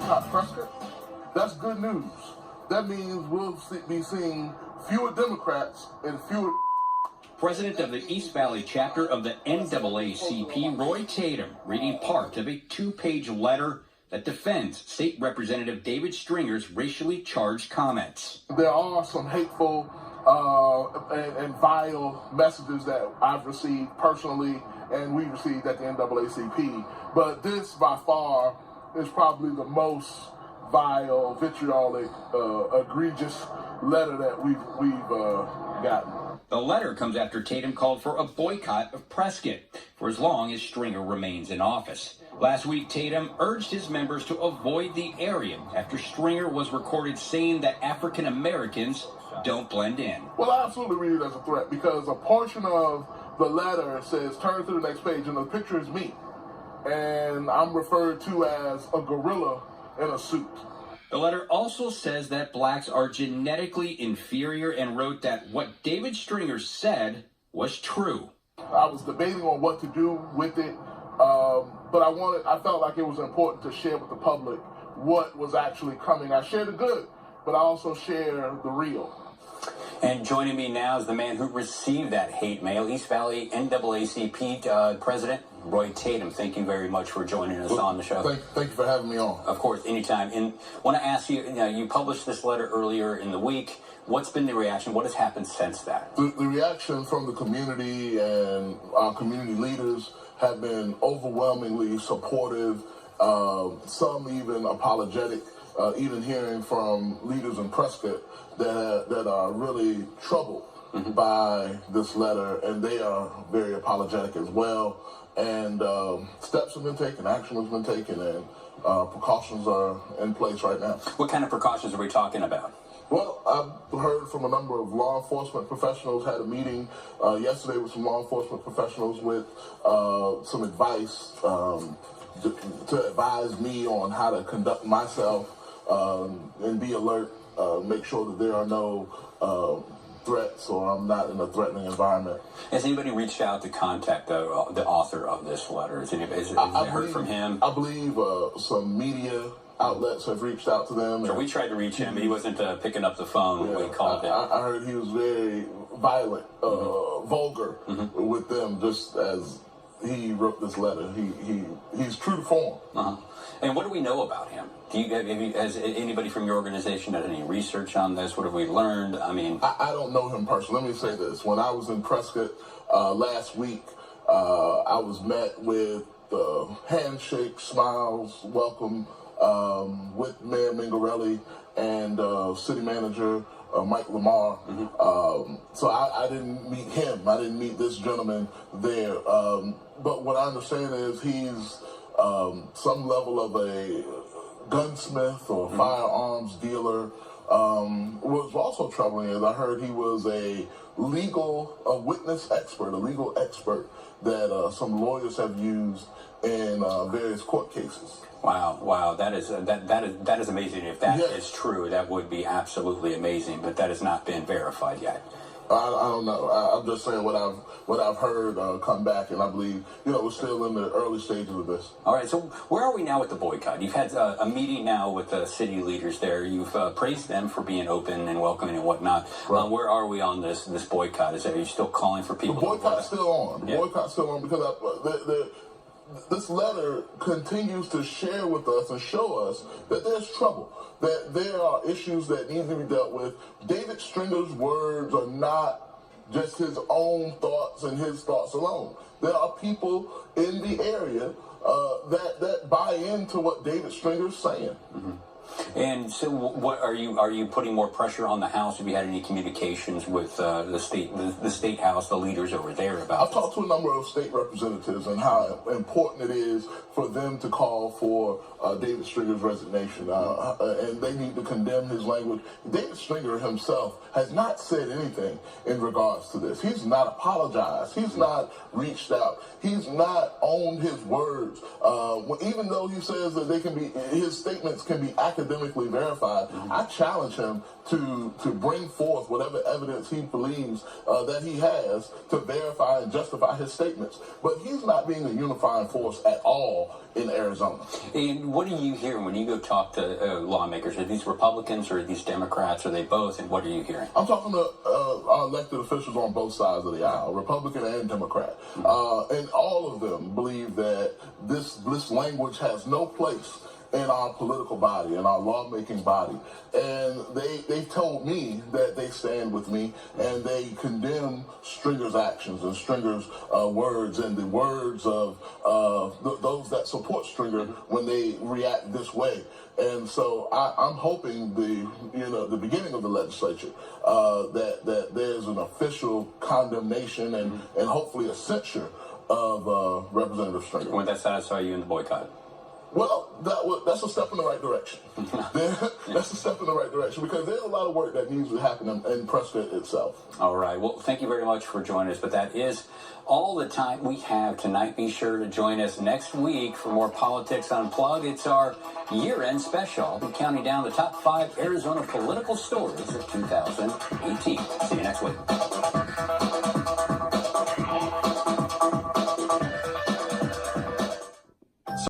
boycott Prescott, that's good news. That means we'll be seeing fewer Democrats and fewer... President of the East Valley chapter of the NAACP, Roy Tatem, reading part of a 2-page letter that defends State Representative David Stringer's racially charged comments. There are some hateful and vile messages that I've received personally and we received at the NAACP. But this, by far, is probably the most vile, vitriolic, egregious letter that we've gotten. The letter comes after Tatem called for a boycott of Prescott for as long as Stringer remains in office. Last week, Tatem urged his members to avoid the area after Stringer was recorded saying that African Americans don't blend in. Well, I absolutely read it as a threat because a portion of the letter says, turn to the next page, and the picture is me. And I'm referred to as a gorilla in a suit. The letter also says that blacks are genetically inferior and wrote that what David Stringer said was true. I was debating on what to do with it, but I felt like it was important to share with the public what was actually coming. I share the good, but I also share the real. And joining me now is the man who received that hate mail, East Valley NAACP President Roy Tatem. Thank you very much for joining us on the show. Thank you for having me on. Of course, anytime. And want to ask you, you published this letter earlier in the week. What's been the reaction? What has happened since that? The reaction from the community and our community leaders have been overwhelmingly supportive, some even apologetic, even hearing from leaders in Prescott that are really troubled by this letter, and they are very apologetic as well. And steps have been taken, action has been taken, and precautions are in place right now. What kind of precautions are we talking about? Well, I've heard from a number of law enforcement professionals, had a meeting yesterday with some law enforcement professionals with some advice to advise me on how to conduct myself and be alert, make sure that there are no threats or I'm not in a threatening environment. Has anybody reached out to contact the author of this letter? Has anybody heard from him? I believe some media outlets have reached out to them. So we tried to reach him. He wasn't picking up the phone when we called him. I heard he was very violent, vulgar with them, just as he wrote this letter. He's true to form. And what do we know about him? Has anybody from your organization done any research on this? What have we learned? I mean, I don't know him personally. Let me say this. When I was in Prescott last week, I was met with handshake, smiles, welcome with Mayor Mingarelli and City Manager Mike Lamar. So I didn't meet him. I didn't meet this gentleman there. But what I understand is he's some level of a gunsmith or firearms dealer. What was also troubling is I heard he was a witness expert, a legal expert that some lawyers have used in various court cases. Wow, that is amazing. If that is true, that would be absolutely amazing. But that has not been verified yet. I don't know. I'm just saying what I've heard come back, and I believe we're still in the early stages of this. All right. So where are we now with the boycott? You've had a meeting now with the city leaders there. You've praised them for being open and welcoming and whatnot. Right. Where are we on this boycott? Are you still calling for people? The boycott's still on. The boycott's still on because this letter continues to share with us and show us that there's trouble, that there are issues that need to be dealt with. David Stringer's words are not just his own thoughts and his thoughts alone. There are people in the area that buy into what David Stringer's saying. And so, what are you putting more pressure on the House? Have you had any communications with the state House, the leaders over there about? I've talked to a number of state representatives and how important it is for them to call for David Stringer's resignation, and they need to condemn his language. David Stringer himself has not said anything in regards to this. He's not apologized. He's not reached out. He's not owned his words. Even though he says that his statements can be accurate academically verified. I challenge him to bring forth whatever evidence he believes that he has to verify and justify his statements. But he's not being a unifying force at all in Arizona. And what are you hearing when you go talk to lawmakers? Are these Republicans or are these Democrats? Are they both? And what are you hearing? I'm talking to our elected officials on both sides of the aisle, Republican and Democrat. And all of them believe that this language has no place in our political body, in our lawmaking body. And they told me that they stand with me and they condemn Stringer's actions and Stringer's words and the words of those that support Stringer when they react this way. And so I'm hoping the beginning of the legislature that there's an official condemnation and hopefully a censure of Representative Stringer. Would that satisfy you in the boycott? Well, that's a step in the right direction. That's a step in the right direction because there's a lot of work that needs to happen in Prescott itself. All right. Well, thank you very much for joining us. But that is all the time we have tonight. Be sure to join us next week for more Politics Unplugged. It's our year-end special. I'll be counting down the top 5 Arizona political stories of 2018. See you next week.